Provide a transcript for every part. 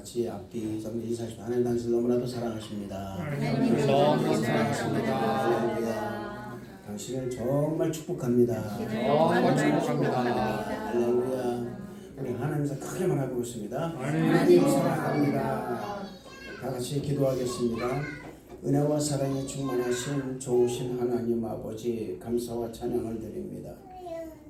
같이 앞뒤 좀 인사하시고 하나님 당신 너무나도 사랑하십니다. 하나님 너무나도 사랑하십니다. 할렐루야. 당신을 정말 축복합니다. 정말 축복합니다. 할렐루야. 우리 하나님께서 크게 말하고 있습니다. 하나님 사랑합니다. 다 같이 기도하겠습니다. 은혜와 사랑에 충만하신 좋으신 하나님 아버지 감사와 찬양을 드립니다.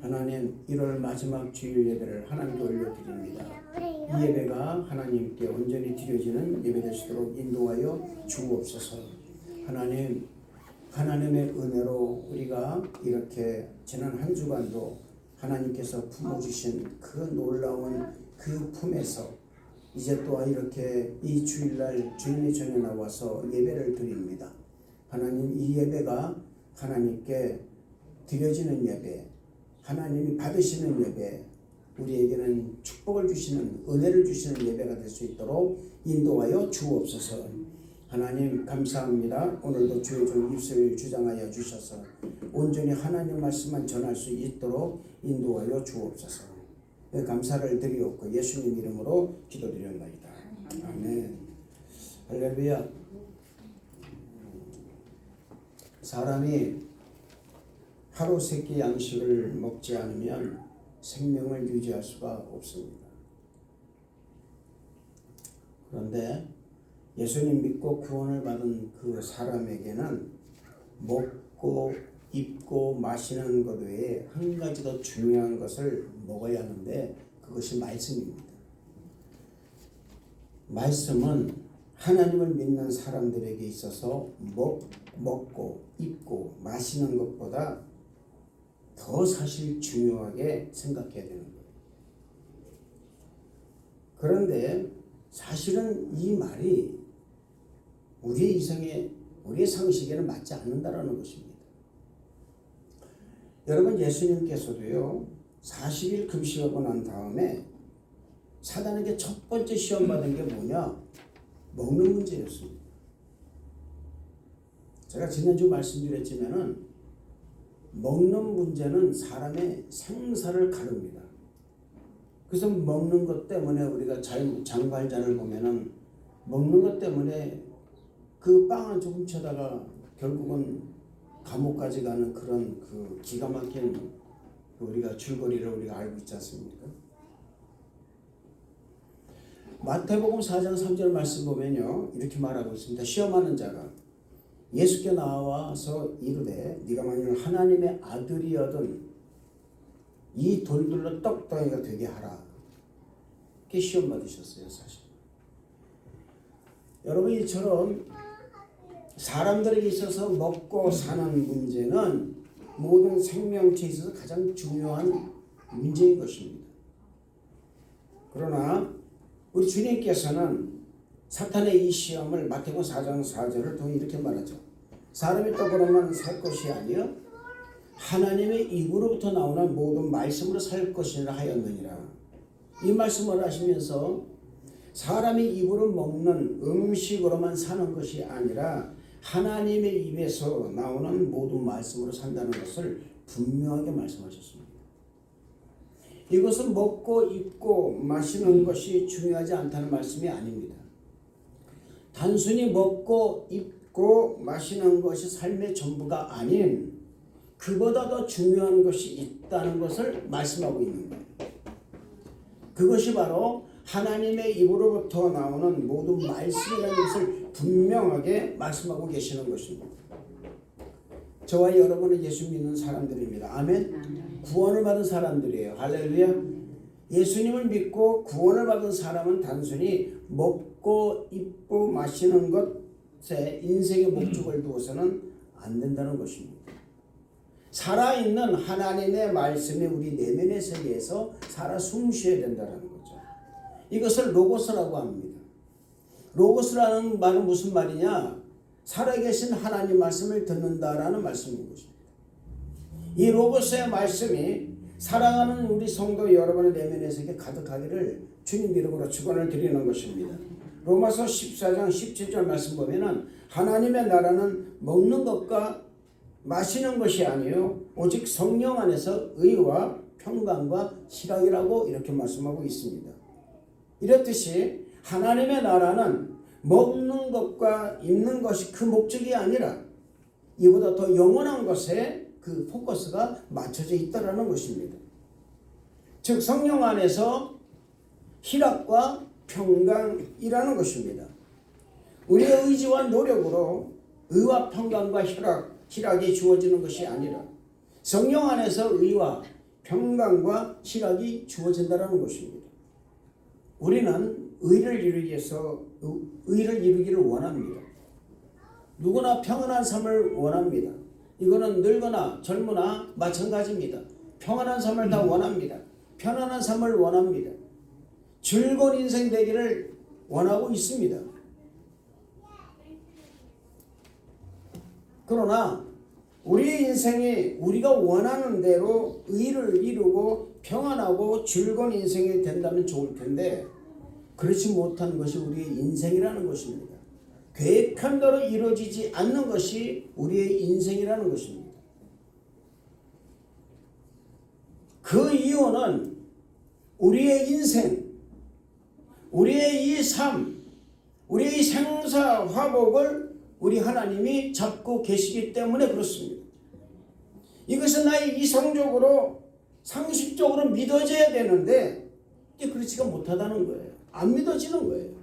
하나님 1월 마지막 주일 예배를 하나님께 올려드립니다. 이 예배가 하나님께 온전히 드려지는 예배 되시도록 인도하여 주옵소서. 하나님 하나님의 은혜로 우리가 이렇게 지난 한 주간도 하나님께서 품어주신 그 놀라운 그 품에서 이제 또한 이렇게 이 주일날 주님의 전에 나와서 예배를 드립니다. 하나님 이 예배가 하나님께 드려지는 예배, 하나님이 받으시는 예배, 우리에게는 축복을 주시는 은혜를 주시는 예배가 될 수 있도록 인도하여 주옵소서. 하나님 감사합니다. 오늘도 주의 종 입술을 주장하여 주셔서 온전히 하나님 말씀만 전할 수 있도록 인도하여 주옵소서. 감사를 드리옵고 예수님 이름으로 기도드렸나이다. 아멘. 할렐루야. 사람이 하루 세 끼 양식을 먹지 않으면 생명을 유지할 수가 없습니다. 그런데 예수님 믿고 구원을 받은 그 사람에게는 먹고 입고 마시는 것 외에 한 가지 더 중요한 것을 먹어야 하는데 그것이 말씀입니다. 말씀은 하나님을 믿는 사람들에게 있어서 먹고 입고 마시는 것보다 더 사실 중요하게 생각해야 되는 거예요. 그런데 사실은 이 말이 우리의 이성에, 우리의 상식에는 맞지 않는다라는 것입니다. 여러분 예수님께서도요 40일 금식하고 난 다음에 사단에게 첫 번째 시험 받은 게 뭐냐? 먹는 문제였습니다. 제가 지난주 말씀드렸지만은 먹는 문제는 사람의 생사를 가릅니다. 그래서 먹는 것 때문에 우리가 장발자를 보면은 먹는 것 때문에 그 빵 한 조금 쳐다가 결국은 감옥까지 가는 그런 그 기가 막힌 우리가 줄거리를 우리가 알고 있지 않습니까? 마태복음 4장 3절 말씀 보면요 이렇게 말하고 있습니다. 시험하는 자가 예수께 나와서 이르되 네가 만일 하나님의 아들이여든 이 돌들로 떡덩이가 되게 하라. 이렇게 시험 받으셨어요. 사실 여러분 이처럼 사람들에게 있어서 먹고 사는 문제는 모든 생명체에 있어서 가장 중요한 문제인 것입니다. 그러나 우리 주님께서는 사탄의 이 시험을 마태복음 4장 4절을 통해 이렇게 말하죠. 사람이 떡으로만 살 것이 아니요 하나님의 입으로부터 나오는 모든 말씀으로 살 것이라 하였느니라. 이 말씀을 하시면서 사람이 입으로 먹는 음식으로만 사는 것이 아니라 하나님의 입에서 나오는 모든 말씀으로 산다는 것을 분명하게 말씀하셨습니다. 이것은 먹고 입고 마시는 것이 중요하지 않다는 말씀이 아닙니다. 단순히 먹고 입고 마시는 것이 삶의 전부가 아닌 그보다 더 중요한 것이 있다는 것을 말씀하고 있는 거예요. 그것이 바로 하나님의 입으로부터 나오는 모든 말씀이라는 것을 분명하게 말씀하고 계시는 것입니다. 저와 여러분은 예수 믿는 사람들입니다. 아멘. 구원을 받은 사람들이에요. 할렐루야. 예수님을 믿고 구원을 받은 사람은 단순히 먹고 입고 마시는 것에 인생의 목적을 두어서는 안 된다는 것입니다. 살아있는 하나님의 말씀이 우리 내면의 세계에서 살아 숨쉬어야 된다는 거죠. 이것을 로고스라고 합니다. 로고스라는 말은 무슨 말이냐? 살아계신 하나님 말씀을 듣는다라는 말씀인 것입니다. 이 로고스의 말씀이 사랑하는 우리 성도 여러분의 내면의 세계에 가득하기를 주님 이름으로 축원을 드리는 것입니다. 로마서 14장 17절 말씀 보면은 하나님의 나라는 먹는 것과 마시는 것이 아니요 오직 성령 안에서 의와 평강과 희락이라고 이렇게 말씀하고 있습니다. 이렇듯이 하나님의 나라는 먹는 것과 입는 것이 그 목적이 아니라 이보다 더 영원한 것에 그 포커스가 맞춰져 있다라는 것입니다. 즉 성령 안에서 희락과 평강이라는 것입니다. 우리의 의지와 노력으로 의와 평강과 희락이 주어지는 것이 아니라 성령 안에서 의와 평강과 희락이 주어진다는 것입니다. 우리는 의를 이루기를 원합니다. 누구나 평안한 삶을 원합니다. 이거는 늙거나 젊으나 마찬가지입니다. 평안한 삶을 다 원합니다. 편안한 삶을 원합니다. 즐거운 인생 되기를 원하고 있습니다. 그러나 우리의 인생이 우리가 원하는 대로 의를 이루고 평안하고 즐거운 인생이 된다면 좋을 텐데 그렇지 못한 것이 우리의 인생이라는 것입니다. 계획한 대로 이루어지지 않는 것이 우리의 인생이라는 것입니다. 그 이유는 우리의 인생, 우리의 이 삶, 우리의 생사화복을 우리 하나님이 잡고 계시기 때문에 그렇습니다. 이것은 나의 이성적으로 상식적으로 믿어져야 되는데 이게 그렇지가 못하다는 거예요. 안 믿어지는 거예요.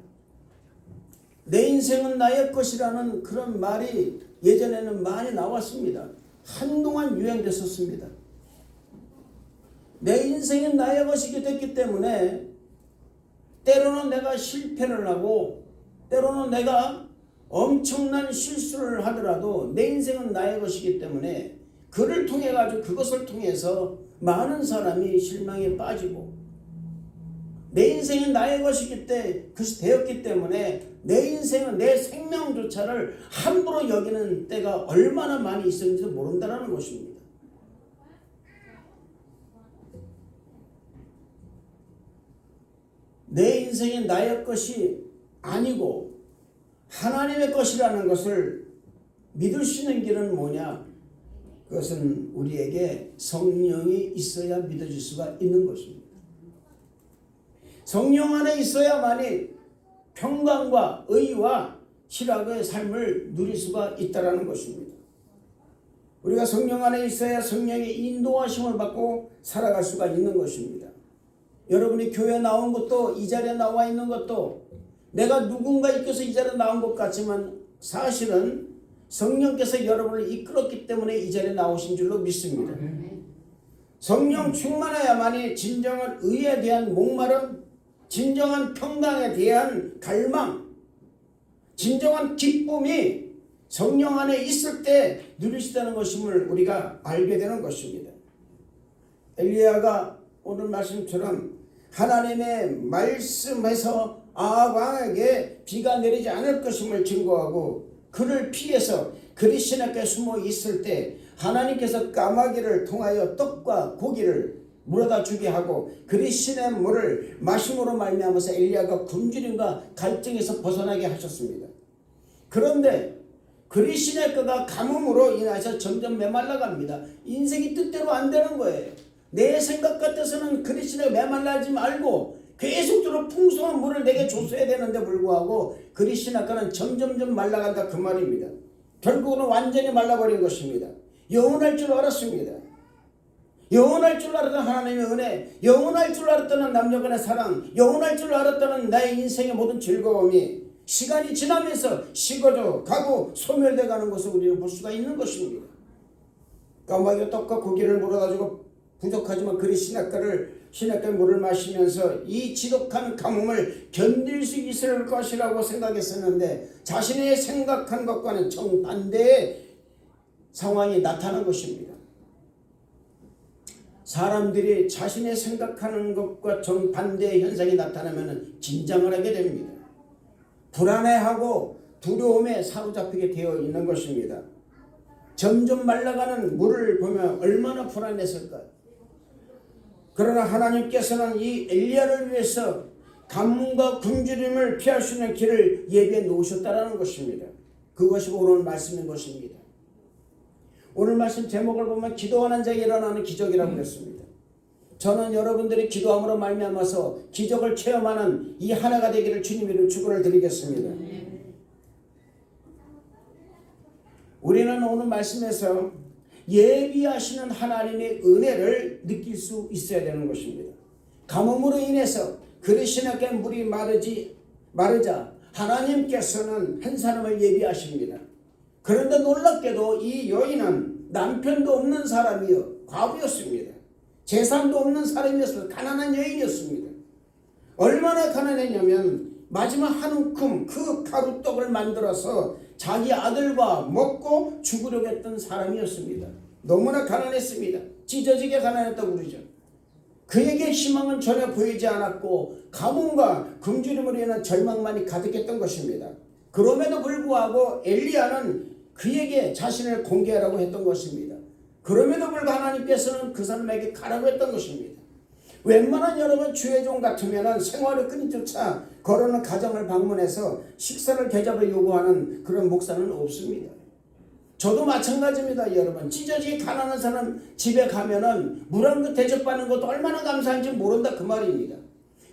내 인생은 나의 것이라는 그런 말이 예전에는 많이 나왔습니다. 한동안 유행됐었습니다. 내 인생은 나의 것이게 됐기 때문에 때로는 내가 실패를 하고 때로는 내가 엄청난 실수를 하더라도 내 인생은 나의 것이기 때문에 그를 통해 가지고 그것을 통해서 많은 사람이 실망에 빠지고 내 인생은 나의 것이기 때문에 그것이 되었기 때문에 내 인생은 내 생명조차를 함부로 여기는 때가 얼마나 많이 있었는지도 모른다는 것입니다. 내 인생이 나의 것이 아니고 하나님의 것이라는 것을 믿을 수 있는 길은 뭐냐? 그것은 우리에게 성령이 있어야 믿어질 수가 있는 것입니다. 성령 안에 있어야만이 평강과 의와 희락의 삶을 누릴 수가 있다는 것입니다. 우리가 성령 안에 있어야 성령의 인도하심을 받고 살아갈 수가 있는 것입니다. 여러분이 교회에 나온 것도 이 자리에 나와 있는 것도 내가 누군가 이끌어서 이 자리에 나온 것 같지만 사실은 성령께서 여러분을 이끌었기 때문에 이 자리에 나오신 줄로 믿습니다. 성령 충만해야만이 진정한 의에 대한 목마름, 진정한 평강에 대한 갈망, 진정한 기쁨이 성령 안에 있을 때 누리시다는 것임을 우리가 알게 되는 것입니다. 엘리야가 오늘 말씀처럼 하나님의 말씀에서 아합 왕에게 비가 내리지 않을 것임을 증거하고 그를 피해서 그리시나께 숨어 있을 때 하나님께서 까마귀를 통하여 떡과 고기를 물어다 주게 하고 그리시의 물을 마심으로 말미암아서 엘리야가 굶주림과 갈증에서 벗어나게 하셨습니다. 그런데 그리시의 뼈가 가뭄으로 인해서 점점 메말라갑니다. 인생이 뜻대로 안 되는 거예요. 내 생각 같아서는 그리시에 메말라지 말고 계속적으로 풍성한 물을 내게 줬어야 되는데 불구하고 그리시나가는 점점점 말라간다 그 말입니다. 결국은 완전히 말라버린 것입니다. 영원할 줄 알았습니다. 영원할 줄 알았던 하나님의 은혜, 영원할 줄 알았던 남녀간의 사랑, 영원할 줄 알았던 나의 인생의 모든 즐거움이 시간이 지나면서 식어져 가고 소멸돼 가는 것을 우리는 볼 수가 있는 것입니다. 까마귀가 떡과 고기를 물어가지고 부족하지만 그리 시냇가의 물을 마시면서 이 지독한 가뭄을 견딜 수 있을 것이라고 생각했었는데 자신의 생각한 것과는 정반대의 상황이 나타난 것입니다. 사람들이 자신의 생각하는 것과 정반대의 현상이 나타나면 긴장을 하게 됩니다. 불안해하고 두려움에 사로잡히게 되어 있는 것입니다. 점점 말라가는 물을 보면 얼마나 불안했을까요? 그러나 하나님께서는 이 엘리야를 위해서 가뭄과 굶주림을 피할 수 있는 길을 예비해 놓으셨다는 것입니다. 그것이 오늘 말씀인 것입니다. 오늘 말씀 제목을 보면 기도하는 자에게 일어나는 기적이라고 했습니다. 저는 여러분들이 기도함으로 말미암아서 기적을 체험하는 이 하나가 되기를 주님으로 축원을 드리겠습니다. 우리는 오늘 말씀에서 예비하시는 하나님의 은혜를 느낄 수 있어야 되는 것입니다. 가뭄으로 인해서 그릇이나게 물이 마르자 하나님께서는 한 사람을 예비하십니다. 그런데 놀랍게도 이 여인은 남편도 없는 사람이요 과부였습니다. 재산도 없는 사람이었어요. 가난한 여인이었습니다. 얼마나 가난했냐면 마지막 한 움큼 그 가루떡을 만들어서 자기 아들과 먹고 죽으려고 했던 사람이었습니다. 너무나 가난했습니다. 찢어지게 가난했다고 그러죠. 그에게 희망은 전혀 보이지 않았고 가뭄과 굶주림으로 인한 절망만이 가득했던 것입니다. 그럼에도 불구하고 엘리야는 그에게 자신을 공개하라고 했던 것입니다. 그럼에도 불구하고 하나님께서는 그 사람에게 가라고 했던 것입니다. 웬만한 여러분 주의 종 같으면 생활을 끊임조차 걸어오는 가정을 방문해서 식사를 대접을 요구하는 그런 목사는 없습니다. 저도 마찬가지입니다. 여러분 찢어지게 가난한 사람 집에 가면은 물 한 그릇 대접받는 것도 얼마나 감사한지 모른다 그 말입니다.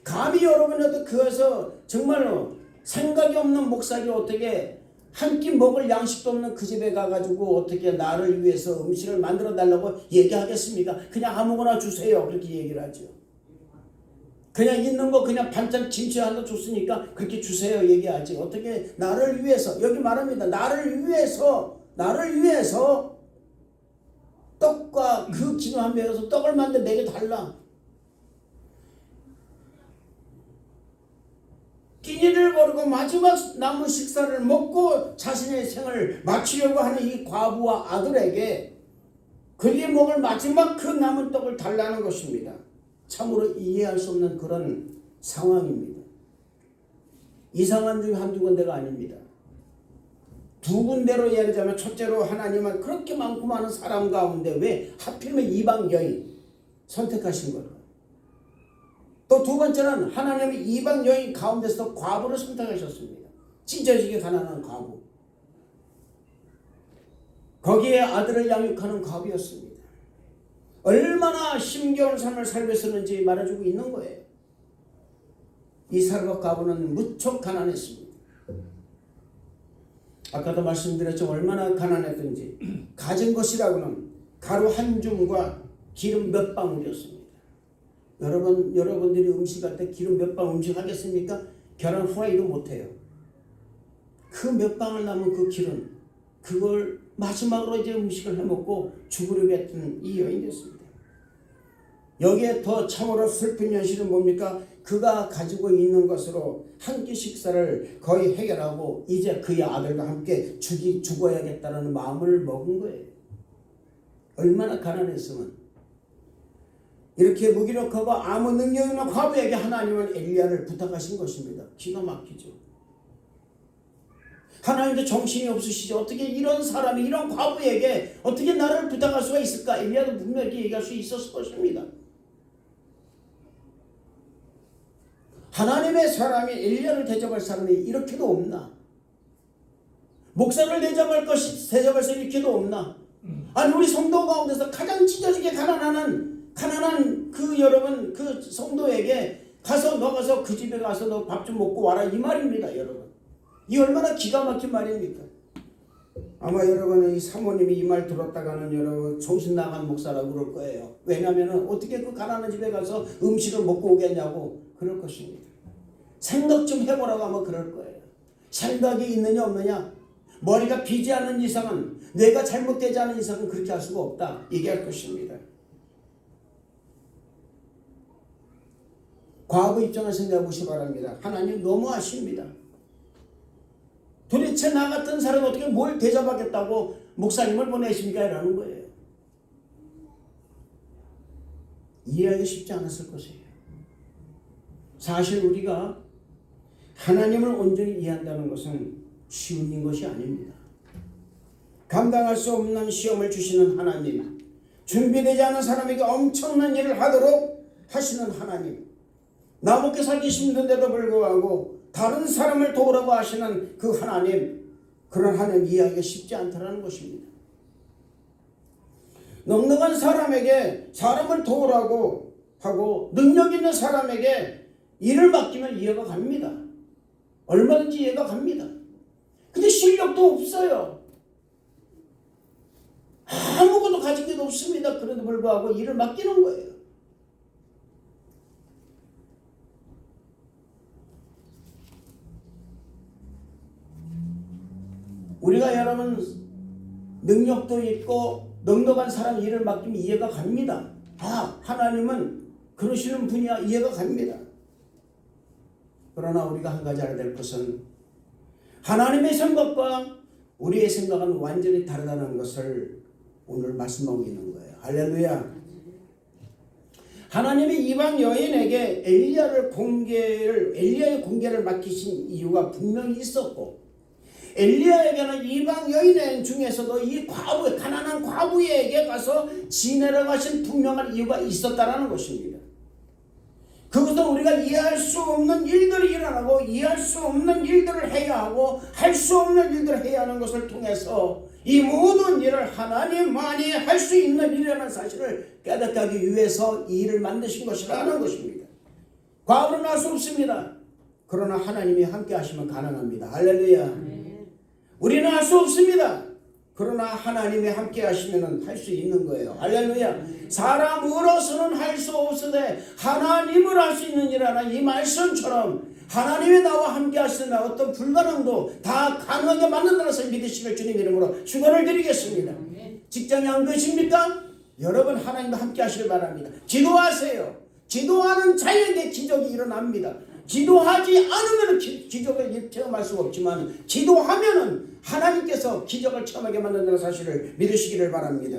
감히 여러분에도 그래서 정말로 생각이 없는 목사가 어떻게 한 끼 먹을 양식도 없는 그 집에 가가지고 어떻게 나를 위해서 음식을 만들어 달라고 얘기하겠습니까? 그냥 아무거나 주세요 그렇게 얘기를 하죠. 그냥 있는 거 그냥 반찬 김치 하나 줬으니까 그렇게 주세요 얘기하지. 어떻게 나를 위해서 여기 말합니다. 나를 위해서 떡과 그 기도한 배에서 떡을 만들어 내게 달라. 끼니를 거르고 마지막 남은 식사를 먹고 자신의 생을 마치려고 하는 이 과부와 아들에게 그에게 먹을 마지막 그 남은 떡을 달라는 것입니다. 참으로 이해할 수 없는 그런 상황입니다. 이상한 중에 한두 군데가 아닙니다. 두 군데로 얘기하자면 첫째로 하나님은 그렇게 많고 많은 사람 가운데 왜 하필이면 이방 여인 선택하신 걸까? 또 두 번째는 하나님이 이방 여인 가운데서 과부를 선택하셨습니다. 찢어지게 가난한 과부. 거기에 아들을 양육하는 과부였습니다. 얼마나 힘겨운 삶을 살고 있었는지 말해주고 있는 거예요. 이 사람과 과부는 무척 가난했습니다. 아까도 말씀드렸죠. 얼마나 가난했던지. 가진 것이라고는 가루 한 줌과 기름 몇 방울이었습니다. 여러분들이 음식할 때 기름 몇 방울 음식하겠습니까? 계란 후라이도 못해요. 그 몇 방울 남은 그 기름, 그걸 마지막으로 이제 음식을 해먹고 죽으려고 했던 이 여인이었습니다. 여기에 더 참으로 슬픈 현실은 뭡니까? 그가 가지고 있는 것으로 한 끼 식사를 거의 해결하고 이제 그의 아들과 함께 죽어야겠다는 마음을 먹은 거예요. 얼마나 가난했으면. 이렇게 무기력하고 아무 능력 없는 과부에게 하나님은 엘리야를 부탁하신 것입니다. 기가 막히죠. 하나님도 정신이 없으시죠. 어떻게 이런 사람이 이런 과부에게 어떻게 나를 부탁할 수가 있을까? 엘리야도 분명히 얘기할 수 있었을 것입니다. 하나님의 사람이 엘리야를 대접할 사람이 이렇게도 없나? 목사를 대접할 수 이렇게도 없나? 아니 우리 성도 가운데서 가장 찢어지게 가난한 그 여러분 그 성도에게 너 가서 그 집에 가서 너 밥 좀 먹고 와라 이 말입니다. 여러분 이 얼마나 기가 막힌 말입니까? 아마 여러분은 이 사모님이 이 말 들었다가는 여러분 정신 나간 목사라고 그럴 거예요. 왜냐하면 어떻게 그 가난한 집에 가서 음식을 먹고 오겠냐고 그럴 것입니다. 생각 좀 해보라고 하면 그럴 거예요. 생각이 있느냐 없느냐, 머리가 비지 않은 이상은, 뇌가 잘못되지 않은 이상은 그렇게 할 수가 없다 얘기할 것입니다. 과거 입장을 생각해 보시기 바랍니다. 하나님 너무하십니다. 도대체 나 같은 사람이 어떻게 뭘 대접하겠다고 목사님을 보내십니까? 라는 거예요. 이해하기 쉽지 않았을 것이에요. 사실 우리가 하나님을 온전히 이해한다는 것은 쉬운 것이 아닙니다. 감당할 수 없는 시험을 주시는 하나님, 준비되지 않은 사람에게 엄청난 일을 하도록 하시는 하나님, 나 먹게 살기 힘든데도 불구하고 다른 사람을 도우라고 하시는 그 하나님, 그런 하나님 이해하기가 쉽지 않다는 것입니다. 넉넉한 사람에게 사람을 도우라고 하고 능력 있는 사람에게 일을 맡기면 이해가 갑니다. 얼마든지 이해가 갑니다. 근데 실력도 없어요. 아무것도 가진 게 없습니다. 그래도 불구하고 일을 맡기는 거예요. 우리가 여러분 능력도 있고 넉넉한 사람 일을 맡기면 이해가 갑니다. 하나님은 그러시는 분이야, 이해가 갑니다. 그러나 우리가 한 가지 알아야 될 것은 하나님의 생각과 우리의 생각은 완전히 다르다는 것을 오늘 말씀하고 있는 거예요. 할렐루야. 하나님이 이방 여인에게 엘리야의 공개를 맡기신 이유가 분명히 있었고, 엘리야에게는 이방 여인 중에서도 이 가난한 과부에게 가서 지내라고 하신 분명한 이유가 있었다라는 것입니다. 그것은 우리가 이해할 수 없는 일들이 일어나고 이해할 수 없는 일들을 해야 하고 할 수 없는 일들을 해야 하는 것을 통해서 이 모든 일을 하나님만이 할 수 있는 일이라는 사실을 깨닫게 하기 위해서 이 일을 만드신 것이라는 것입니다. 과부는 할 수 없습니다. 그러나 하나님이 함께 하시면 가능합니다. 할렐루야. 우리는 할 수 없습니다. 그러나 하나님이 함께 하시면 할 수 있는 거예요. 할렐루야. 사람으로서는 할 수 없으되 하나님을 할 수 있는 일이라는 이 말씀처럼 하나님이 나와 함께 하시는 어떤 불가능도 다 가능하게 만든다는 것을 믿으시길 주님 이름으로 축원을 드리겠습니다. 직장이 안 그러십니까? 여러분 하나님과 함께 하시길 바랍니다. 기도하세요. 기도하는 자에게 기적이 일어납니다. 기도하지 않으면 기적을 체험할 수가 없지만 기도하면은 하나님께서 기적을 체험하게 만든다는 사실을 믿으시기를 바랍니다.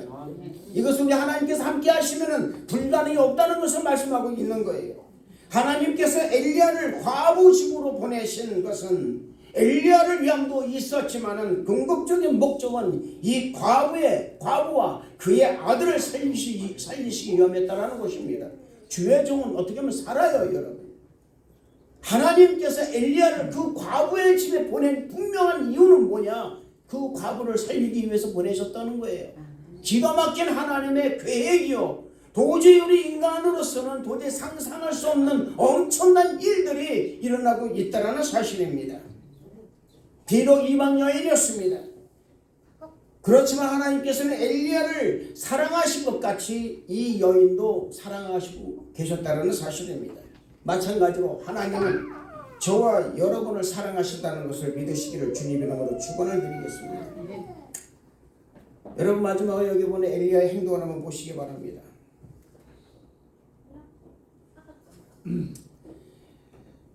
이것은 우리 하나님께서 함께 하시면은 불가능이 없다는 것을 말씀하고 있는 거예요. 하나님께서 엘리야를 과부식으로 보내신 것은 엘리야를 위함도 있었지만은 궁극적인 목적은 이 과부와 그의 아들을 살리시기 위함이었다는 것입니다. 주의 종은 어떻게 하면 살아요, 여러분. 하나님께서 엘리야를 그 과부의 집에 보낸 분명한 이유는 뭐냐? 그 과부를 살리기 위해서 보내셨다는 거예요. 기가 막힌 하나님의 계획이요. 도저히 우리 인간으로서는 도저히 상상할 수 없는 엄청난 일들이 일어나고 있다는 사실입니다. 비록 이방 여인이었습니다. 그렇지만 하나님께서는 엘리야를 사랑하신 것 같이 이 여인도 사랑하시고 계셨다는 사실입니다. 마찬가지로 하나님은 저와 여러분을 사랑하신다는 것을 믿으시기를 주님 이름으로 축원을 드리겠습니다. 여러분 마지막으로 여기 보는 엘리야의 행동을 한번 보시기 바랍니다.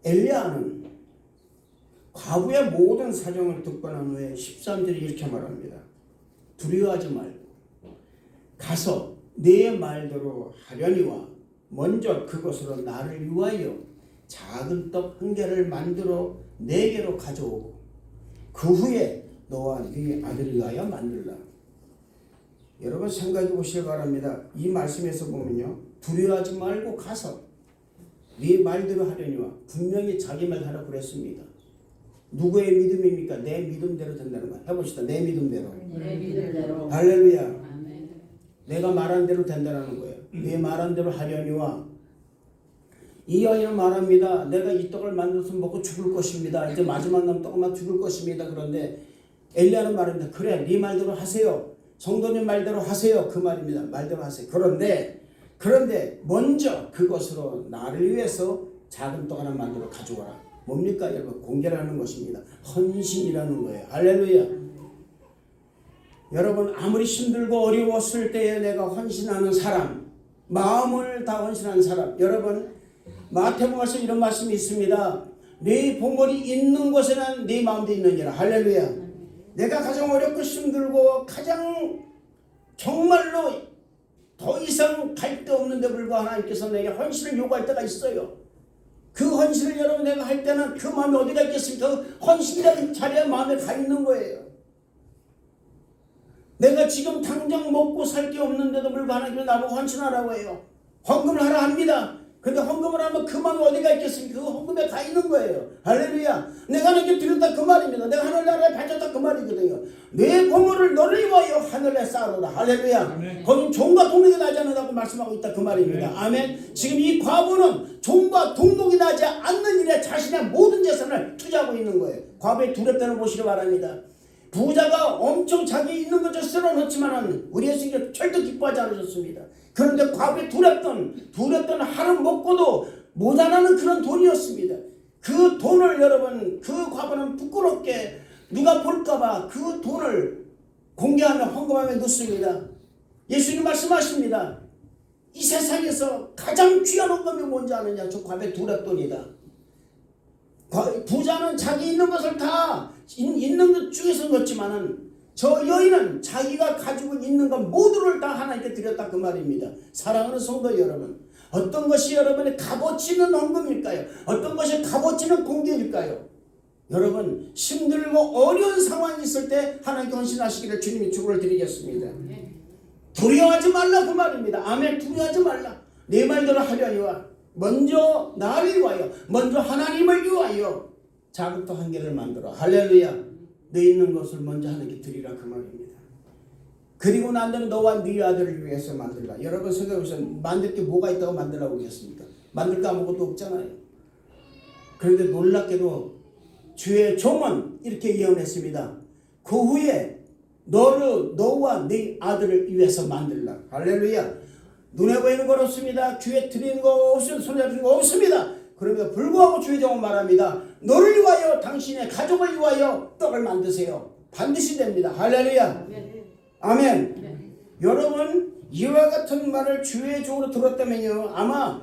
엘리야는 과부의 모든 사정을 듣고 난 후에 13절에 이렇게 말합니다. 두려워하지 말고 가서 네 말대로 하려니와 먼저 그것으로 나를 위하여 작은 떡 한 개를 만들어 내게로 가져오고 그 후에 너와 네 아들을 위하여 만들라. 여러분 생각해 보시기 바랍니다. 이 말씀에서 보면요, 두려워하지 말고 가서 네 말대로 하려니와 분명히 자기 말 하라고 그랬습니다. 누구의 믿음입니까? 내 믿음대로 된다는 거. 해봅시다. 내 믿음대로. 내 믿음대로. 할렐루야. 아멘. 내가 말한 대로 된다는 거예요. 네 말한 대로 하려니와 이 여인은 말합니다. 내가 이 떡을 만들어서 먹고 죽을 것입니다. 이제 마지막 남은 떡만 죽을 것입니다. 그런데 엘리야는 말합니다. 그래, 네 말대로 하세요. 성도님 말대로 하세요. 그 말입니다. 말대로 하세요. 그런데 먼저 그것으로 나를 위해서 작은 떡 하나 만들어 가져와라. 뭡니까 여러분? 공개라는 것입니다. 헌신이라는 거예요. 할렐루야. 여러분 아무리 힘들고 어려웠을 때에 내가 헌신하는 사람, 마음을 다 헌신하는 사람, 여러분 마태복음에서 이런 말씀이 있습니다. 네 보물이 있는 곳에는 네 마음도 있느니라. 할렐루야. 내가 가장 어렵고 힘들고 가장 정말로 더 이상 갈 데 없는데 불구하고 하나님께서 내게 헌신을 요구할 때가 있어요. 그 헌신을 여러분 내가 할 때는 그 마음이 어디가 있겠습니까? 그 헌신이라는 자리에 마음에 가 있는 거예요. 내가 지금 당장 먹고 살 게 없는데도 불구하고 하나님께서 나보고 헌신하라고 해요. 헌금을 하라 합니다. 근데 헌금을 하면 그 마음이 어디가 있겠습니까? 그 헌금에 가 있는 거예요. 할렐루야. 내가 하나님께 드렸다 그 말입니다. 내가 하늘나라에 바쳤다 그 말이거든요. 내 보물을 너를 위하여 하늘에 쌓아놓으라. 할렐루야. 거긴 종과 동록이 나지 않는다고 말씀하고 있다 그 말입니다. 아멘. 지금 이 과부는 종과 동록이 나지 않는 일에 자신의 모든 재산을 투자하고 있는 거예요. 과부의 두렵다는 보시기 바랍니다. 부자가 엄청 자기 있는 것을 쓸어넣지만은 우리 예수님께서 절대 기뻐하지 않으셨습니다. 그런데 과부의 두렵던 하루 먹고도 모자라는 그런 돈이었습니다. 그 돈을 여러분, 그 과부는 부끄럽게 누가 볼까봐 그 돈을 공개하며 헌금함에 넣습니다. 예수님 말씀하십니다. 이 세상에서 가장 귀한 헌금이 뭔지 아느냐? 저 과부의 두렵돈이다. 부자는 자기 있는 것을 다 있는 것 중에서 넣지만은 저 여인은 자기가 가지고 있는 것 모두를 다 하나님께 드렸다 그 말입니다. 사랑하는 성도 여러분, 어떤 것이 여러분의 값어치는 헌금일까요? 어떤 것이 값어치는 공개일까요? 여러분, 힘들고 어려운 상황이 있을 때 하나님께 헌신하시기를 주님이 축원을 드리겠습니다. 두려워하지 말라 그 말입니다. 아멘. 두려워하지 말라. 내 말대로 하려니와 먼저 나를 위하여, 먼저 하나님을 위하여 자금도 한 개를 만들어. 할렐루야. 너 있는 것을 먼저 하나님께 드리라 그 말입니다. 그리고 난 다음에 너와 네 아들을 위해서 만들라. 여러분 생각해보세요. 만들 게 뭐가 있다고 만들라고 그러겠습니까? 만들 거 아무것도 없잖아요. 그런데 놀랍게도 주의 종은 이렇게 예언했습니다. 그 후에 너와 네 아들을 위해서 만들라. 할렐루야. 눈에 보이는 건 없습니다. 귀에 들리는 거 없습니다. 손에 잡히는 거 없습니다. 그럼에도 불구하고 주의 종은 말합니다. 너를 위하여 당신의 가족을 위하여 떡을 만드세요. 반드시 됩니다. 할렐루야. 아멘. 여러분 이와 같은 말을 주의 종으로 들었다면요, 아마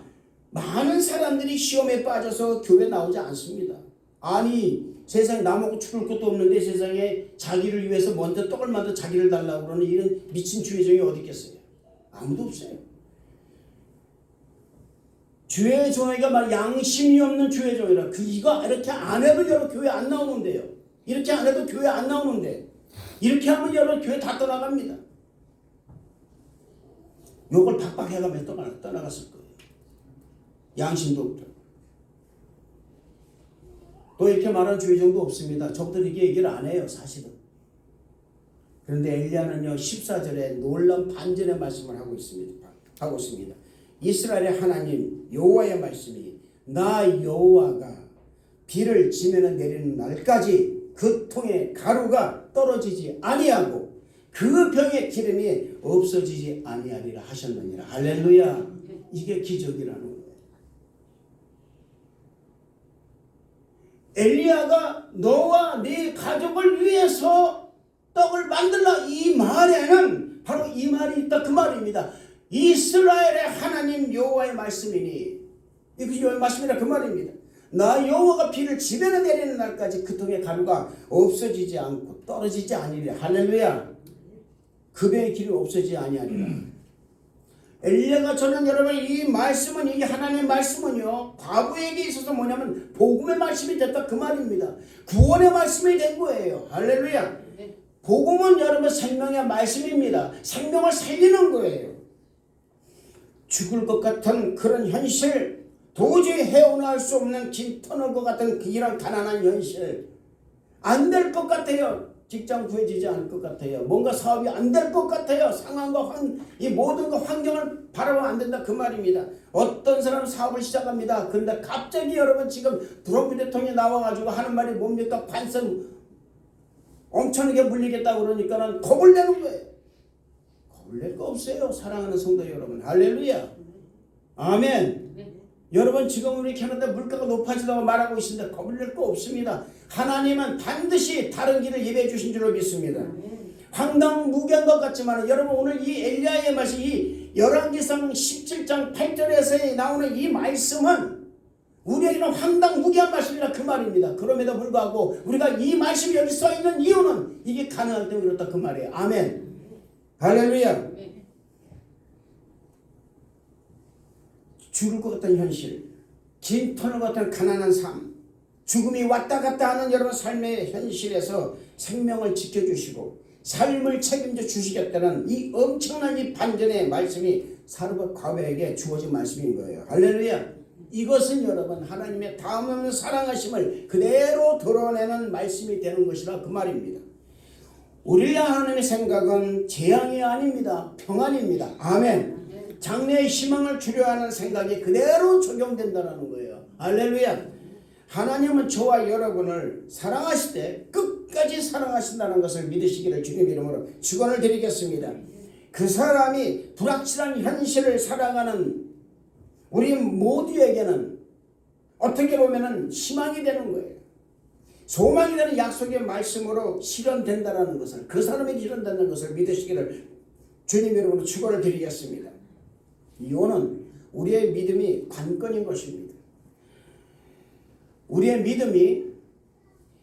많은 사람들이 시험에 빠져서 교회 나오지 않습니다. 아니 세상에 나먹고 추울 것도 없는데 세상에 자기를 위해서 먼저 떡을 만들어 자기를 달라고 그러는 이런 미친 주의 종이 어디 있겠어요? 아무도 없어요. 주의 종에게 말 양심이 없는 주의 종이라. 이거 이렇게 안 해도 여러분 교회 안 나오는데요. 이렇게 안 해도 교회 안 나오는데 이렇게 하면 여러분 교회 다 떠나갑니다. 욕을 박박 해가면서 떠나갔을 거예요. 양심도 없죠. 또 이렇게 말하는 주의 종도 없습니다. 적들이 이렇게 얘기를 안 해요 사실은. 그런데 엘리야는요 14절에 놀라운 반전의 말씀을 하고 있습니다. 이스라엘의 하나님 여호와의 말씀이 나 여호와가 비를 지면에 내리는 날까지 그 통에 가루가 떨어지지 아니하고 그 병의 기름이 없어지지 아니하리라 하셨느니라. 할렐루야. 이게 기적이라는 거예요. 엘리야가 너와 네 가족을 위해서 떡을 만들라. 이 말에는 바로 이 말이 있다 그 말입니다. 이스라엘의 하나님 여호와의 말씀이니 이것이 여호와의 말씀이라 그 말입니다. 나 여호와가 비를 지면에 내리는 날까지 그 통에 가루가 없어지지 않고 떨어지지 아니리라. 할렐루야. 그 병의 길이 없어지지 아니하리라. 엘리야가 저는 여러분 이 말씀은 이게 하나님의 말씀은요 과부에게 있어서 뭐냐면 복음의 말씀이 됐다 그 말입니다. 구원의 말씀이 된 거예요. 할렐루야. 복음은 여러분 생명의 말씀입니다. 생명을 살리는 거예요. 죽을 것 같은 그런 현실, 도저히 헤어나올 수 없는 긴 터널 것 같은 이런 가난한 현실, 안 될 것 같아요. 직장 구해지지 않을 것 같아요. 뭔가 사업이 안 될 것 같아요. 상황과 이 모든 거 환경을 바라보면 안 된다 그 말입니다. 어떤 사람은 사업을 시작합니다. 그런데 갑자기 여러분 지금 트럼프 대통령이 나와가지고 하는 말이 뭡니까? 관세 엄청나게 물리겠다고 그러니까는 겁을 내는 거예요. 겁을 낼 거 없어요. 사랑하는 성도 여러분. 할렐루야. 아멘. 여러분 지금 우리 캐나다 물가가 높아지다고 말하고 있는데 겁을 낼 거 없습니다. 하나님은 반드시 다른 길을 예배해 주신 줄로 믿습니다. 황당무계한 것 같지만 여러분 오늘 이 엘리야의 말씀, 이 열왕기상 17장 8절에서 나오는 이 말씀은 우리에게는 황당무계한 말씀이라 그 말입니다. 그럼에도 불구하고 우리가 이 말씀이 여기 써 있는 이유는 이게 가능하기 때문에 그렇다 그 말이에요. 아멘. 할렐루야. 죽을 것 같은 현실, 긴 터널 같은 가난한 삶, 죽음이 왔다 갔다 하는 여러분 삶의 현실에서 생명을 지켜주시고 삶을 책임져 주시겠다는 이 엄청난 이 반전의 말씀이 사르밧 과부에게 주어진 말씀인 거예요. 할렐루야. 이것은 여러분 하나님의 다음없는 사랑하심을 그대로 드러내는 말씀이 되는 것이라 그 말입니다. 우리 하나님의 생각은 재앙이 아닙니다. 평안입니다. 아멘. 장래의 희망을 주려 하는 생각이 그대로 적용된다는 거예요. 할렐루야. 하나님은 저와 여러분을 사랑하실 때 끝까지 사랑하신다는 것을 믿으시기를 주님 이름으로 축원을 드리겠습니다. 그 사람이 불확실한 현실을 살아가는 우리 모두에게는 어떻게 보면 희망이 되는 거예요. 소망이 되는 약속의 말씀으로 실현된다는 것을, 그 사람에게 실현된다는 것을 믿으시기를 주님 이름으로 축원을 드리겠습니다. 이거는 우리의 믿음이 관건인 것입니다. 우리의 믿음이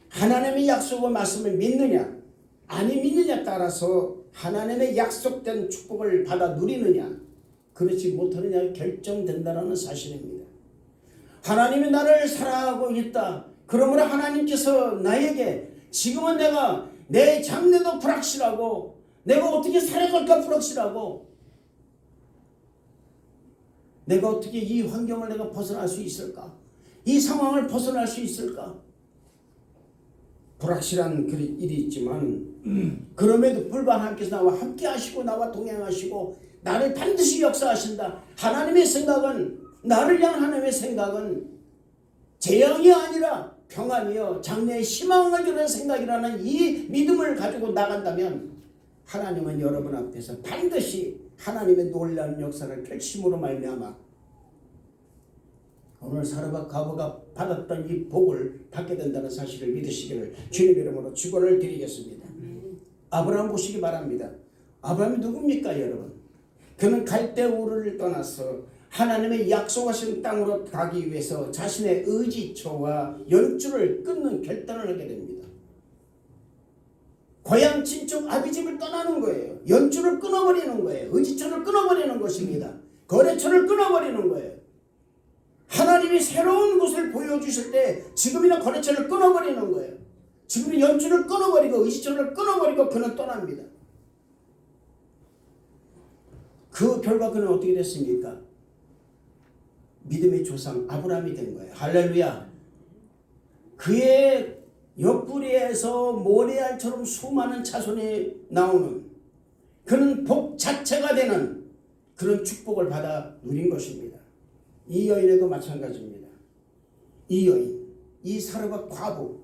하나님의 약속의 말씀을 믿느냐 아니 믿느냐에 따라서 하나님의 약속된 축복을 받아 누리느냐 그렇지 못하느냐 결정된다는 사실입니다. 하나님이 나를 사랑하고 있다. 그러므로 하나님께서 나에게 지금은 내가 내 장래도 불확실하고 내가 어떻게 살아갈까 불확실하고 내가 어떻게 이 환경을 내가 벗어날 수 있을까? 이 상황을 벗어날 수 있을까? 불확실한 일이 있지만 그럼에도 불구하고 하나님께서 나와 함께 하시고 나와 동행하시고 나를 반드시 역사하신다. 하나님의 생각은 나를 향한 하나님의 생각은 재앙이 아니라 평안이요 장래의 희망을 주는 생각이라는 이 믿음을 가지고 나간다면 하나님은 여러분 앞에서 반드시 하나님의 놀라운 역사를 결심으로 말미암아 오늘 사르밧 과부가 받았던 이 복을 받게 된다는 사실을 믿으시기를 주님 이름으로 축원을 드리겠습니다. 아브라함 보시기 바랍니다. 아브라함이 누굽니까 여러분? 그는 갈대우르를 떠나서 하나님의 약속하신 땅으로 가기 위해서 자신의 의지처와 연주를 끊는 결단을 하게 됩니다. 고향 친척 아비집을 떠나는 거예요. 연주를 끊어버리는 거예요. 의지처를 끊어버리는 것입니다. 거래처를 끊어버리는 거예요. 하나님이 새로운 곳을 보여주실 때 지금이나 거래처를 끊어버리는 거예요. 지금 연주를 끊어버리고 의지처를 끊어버리고 그는 떠납니다. 그 결과 그는 어떻게 됐습니까? 믿음의 조상 아브라함이 된 거예요. 할렐루야. 그의 옆구리에서 모래알처럼 수많은 자손이 나오는 그는 복 자체가 되는 그런 축복을 받아 누린 것입니다. 이 여인에도 마찬가지입니다. 이 여인, 이 사르밧 과부,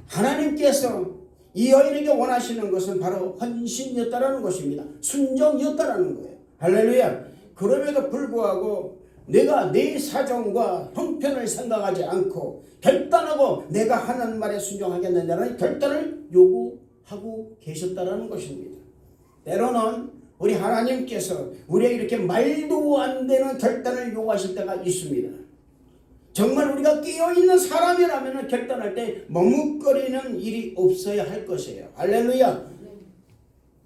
하나님께서 이 여인에게 원하시는 것은 바로 헌신이었다라는 것입니다. 순종이었다라는 거예요. 할렐루야. 그럼에도 불구하고 내가 내 사정과 형편을 생각하지 않고 결단하고 내가 하는 말에 순종하겠느냐는 결단을 요구하고 계셨다라는 것입니다. 때로는 우리 하나님께서 우리에게 이렇게 말도 안 되는 결단을 요구하실 때가 있습니다. 정말 우리가 깨어있는 사람이라면 결단할 때 머뭇거리는 일이 없어야 할 것이에요. 할렐루야.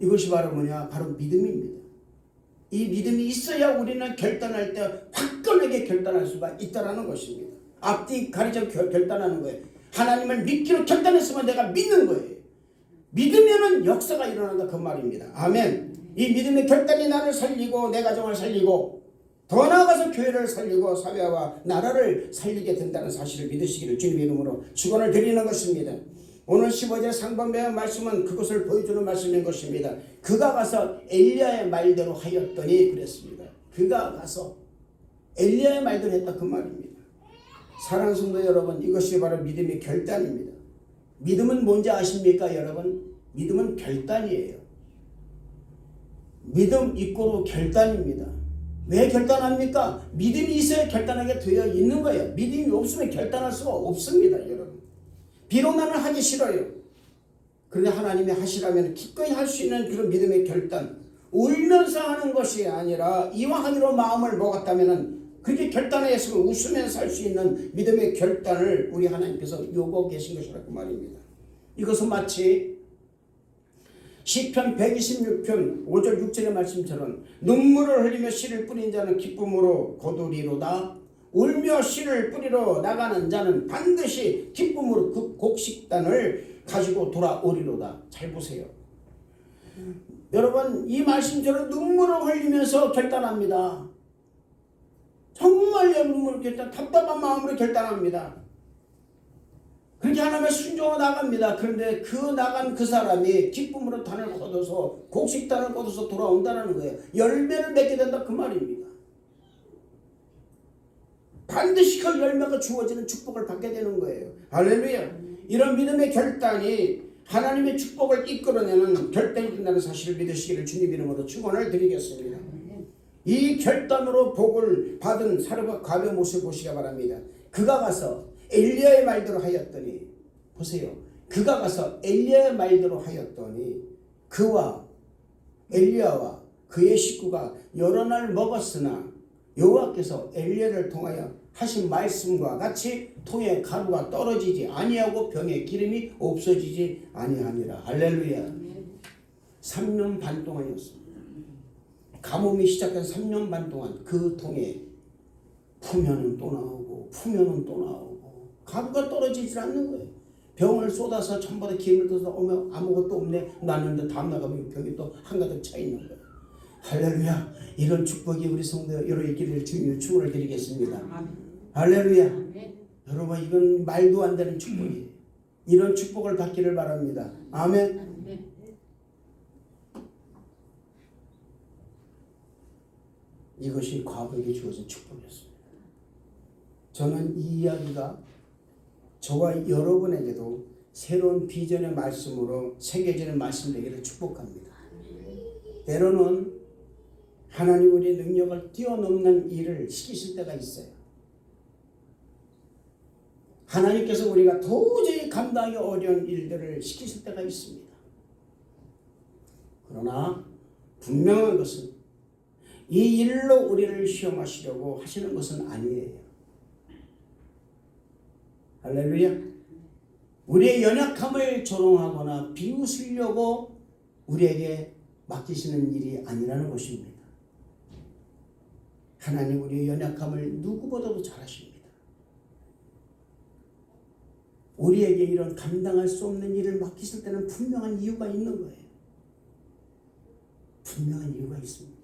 이것이 바로 뭐냐? 바로 믿음입니다. 이 믿음이 있어야 우리는 결단할 때 화끈하게 결단할 수가 있다는 것입니다. 앞뒤 가리져 결단하는 거예요. 하나님을 믿기로 결단했으면 내가 믿는 거예요. 믿으면은 역사가 일어난다 그 말입니다. 아멘. 이 믿음의 결단이 나를 살리고 내 가정을 살리고 더 나아가서 교회를 살리고 사회와 나라를 살리게 된다는 사실을 믿으시기를 주님의 이름으로 축원을 드리는 것입니다. 오늘 15절 상반배의 말씀은 그것을 보여주는 말씀인 것입니다. 그가 가서 엘리야의 말대로 하였더니 그랬습니다. 그가 가서 엘리야의 말대로 했다 그 말입니다. 사랑하는 성도 여러분, 이것이 바로 믿음의 결단입니다. 믿음은 뭔지 아십니까 여러분? 믿음은 결단이에요. 믿음 이꼬로 결단입니다. 왜 결단합니까? 믿음이 있어야 결단하게 되어 있는 거예요. 믿음이 없으면 결단할 수가 없습니다 여러분. 비록 나는 하기 싫어요. 그런데 하나님이 하시라면 기꺼이 할 수 있는 그런 믿음의 결단, 울면서 하는 것이 아니라 이와 하기로 마음을 먹었다면 그렇게 결단했으면 웃으면서 할 수 있는 믿음의 결단을 우리 하나님께서 요구하고 계신 것이라고 말입니다. 이것은 마치 시편 126편 5절 6절의 말씀처럼 눈물을 흘리며 씨를 뿌린 자는 기쁨으로 거두리로다. 울며 씨를 뿌리러 나가는 자는 반드시 기쁨으로 그 곡식단을 가지고 돌아오리로다. 잘 보세요. 여러분 이 말씀처럼 눈물을 흘리면서 결단합니다. 정말 눈물을 답답한 마음으로 결단합니다. 그렇게 하나님의 순종하고 나갑니다. 그런데 그 나간 그 사람이 기쁨으로 단을 거둬서 곡식단을 거둬서 돌아온다는 거예요. 열매를 맺게 된다 그 말입니다. 반드시 그 열매가 주어지는 축복을 받게 되는 거예요. 할렐루야. 이런 믿음의 결단이 하나님의 축복을 이끌어내는 결단이 된다는 사실을 믿으시기를 주님 이름으로 축원을 드리겠습니다. 이 결단으로 복을 받은 사르밧 과부의 모습을 보시기 바랍니다. 그가 가서 엘리야의 말대로 하였더니, 보세요. 그가 가서 엘리야의 말대로 하였더니 그와 엘리야와 그의 식구가 여러 날 먹었으나 여호와께서 엘리야를 통하여 하신 말씀과 같이 통에 가루가 떨어지지 아니하고 병에 기름이 없어지지 아니하니라. 할렐루야. 3년 반 동안이었습니다. 가뭄이 시작된 3년 반 동안 그 통에 푸면은 또 나오고 푸면은 또 나오고 가루가 떨어지질 않는 거예요. 병을 쏟아서 전부 다 기름을 떠서 오면 아무것도 없네 났는데 다음 나가면 병이 또 한가득 차 있는 거예요. 할렐루야. 이런 축복이 우리 성도 여러 있기를 주님의 축원을 드리겠습니다. 아멘. 할렐루야. 아멘. 여러분 이건 말도 안 되는 축복이에요. 이런 축복을 받기를 바랍니다. 아멘. 아멘. 이것이 과부에게 주어진 축복이었습니다. 저는 이 이야기가 저와 여러분에게도 새로운 비전의 말씀으로 새겨지는 말씀 되기를 축복합니다. 때로는 하나님 우리의 능력을 뛰어넘는 일을 시키실 때가 있어요. 하나님께서 우리가 도저히 감당하기 어려운 일들을 시키실 때가 있습니다. 그러나 분명한 것은 이 일로 우리를 시험하시려고 하시는 것은 아니에요. 할렐루야. 우리의 연약함을 조롱하거나 비웃으려고 우리에게 맡기시는 일이 아니라는 것입니다. 하나님 우리의 연약함을 누구보다도 잘 아십니다. 우리에게 이런 감당할 수 없는 일을 맡기실 때는 분명한 이유가 있는 거예요. 분명한 이유가 있습니다.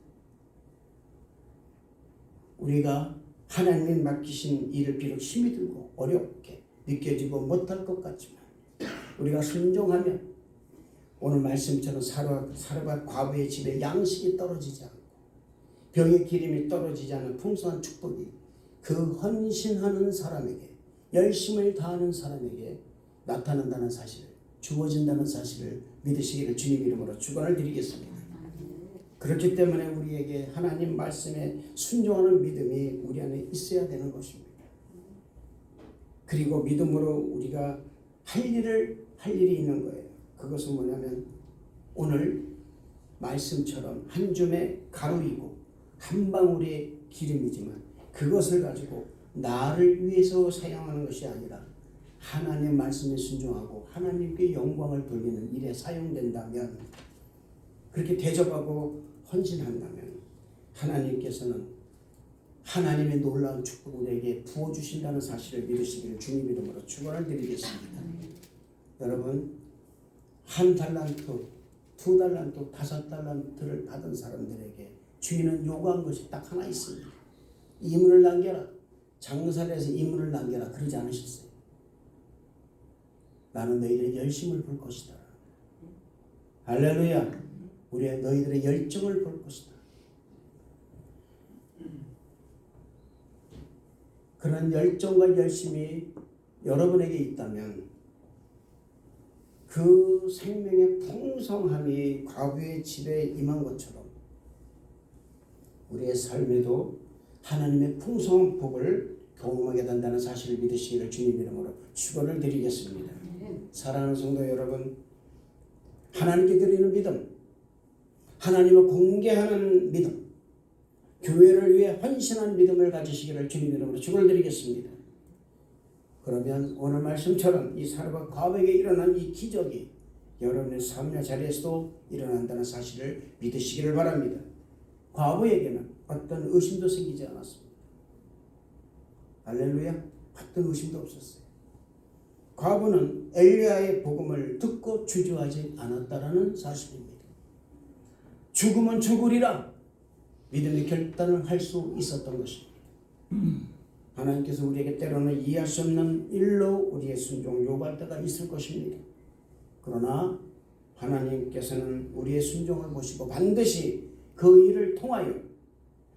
우리가 하나님이 맡기신 일을 비록 힘이 들고 어렵게 느껴지고 못할 것 같지만 우리가 순종하면 오늘 말씀처럼 사르밧 과부의 집에 양식이 떨어지지 않고 병의 기름이 떨어지지 않은 풍성한 축복이 그 헌신하는 사람에게 열심을 다하는 사람에게 나타난다는 사실을 주어진다는 사실을 믿으시기를 주님 이름으로 축원을 드리겠습니다. 그렇기 때문에 우리에게 하나님 말씀에 순종하는 믿음이 우리 안에 있어야 되는 것입니다. 그리고 믿음으로 우리가 할 일이 있는 거예요. 그것은 뭐냐면 오늘 말씀처럼 한 줌의 가루이고 한 방울의 기름이지만 그것을 가지고 나를 위해서 사용하는 것이 아니라 하나님 말씀에 순종하고 하나님께 영광을 돌리는 일에 사용된다면 그렇게 대접하고 헌신한다면 하나님께서는 하나님의 놀라운 축복을 우리에게 부어주신다는 사실을 믿으시기를 주님 이름으로 축원을 드리겠습니다. 여러분 한 달란트, 두 달란트, 5달란트를 받은 사람들에게 주인은 요구한 것이 딱 하나 있습니다. 이문을 남겨라. 장사를 해서 이문을 남겨라. 그러지 않으셨어요. 나는 너희들의 열심을 볼 것이다. 할렐루야. 우리의 너희들의 열정을 볼 것이다. 그런 열정과 열심이 여러분에게 있다면 그 생명의 풍성함이 과부의 집에 임한 것처럼 우리의 삶에도 하나님의 풍성한 복을 경험하게 된다는 사실을 믿으시기를 주님 이름으로 축원을 드리겠습니다. 사랑하는 성도 여러분, 하나님께 드리는 믿음, 하나님을 공개하는 믿음, 교회를 위해 헌신한 믿음을 가지시기를 주님 이름으로 축원을 드리겠습니다. 그러면 오늘 말씀처럼 이 사르밧 과부에게 일어난 이 기적이 여러분의 삶의 자리에서도 일어난다는 사실을 믿으시기를 바랍니다. 과부에게는 어떤 의심도 생기지 않았습니다. 할렐루야. 어떤 의심도 없었어요. 과부는 엘리야의 복음을 듣고 주저하지 않았다라는 사실입니다. 죽으면 죽으리라 믿음의 결단을 할 수 있었던 것입니다. 하나님께서 우리에게 때로는 이해할 수 없는 일로 우리의 순종을 요구할 때가 있을 것입니다. 그러나 하나님께서는 우리의 순종을 보시고 반드시 그 일을 통하여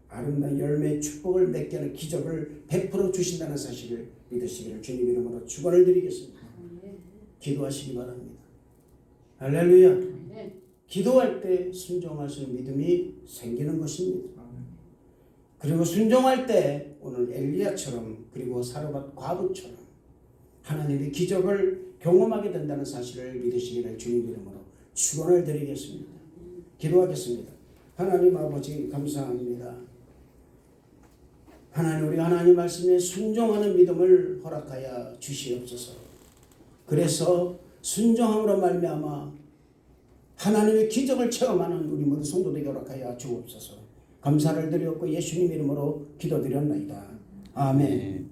아름다운 열매의 축복을 맺게 하는 기적을 베풀어 주신다는 사실을 믿으시기를 주님 이름으로 축원을 드리겠습니다. 기도하시기 바랍니다. 할렐루야. 기도할 때 순종하시는 믿음이 생기는 것입니다. 그리고 순종할 때 오늘 엘리야처럼 그리고 사르밧 과부처럼 하나님의 기적을 경험하게 된다는 사실을 믿으시기를 주님 이름으로 축원을 드리겠습니다. 기도하겠습니다. 하나님 아버지 감사합니다. 하나님 우리 하나님 말씀에 순종하는 믿음을 허락하여 주시옵소서. 그래서 순종함으로 말미암아 하나님의 기적을 체험하는 우리 모든 성도들에게 허락하여 주옵소서. 감사를 드렸고 예수님 이름으로 기도드렸나이다. 아멘.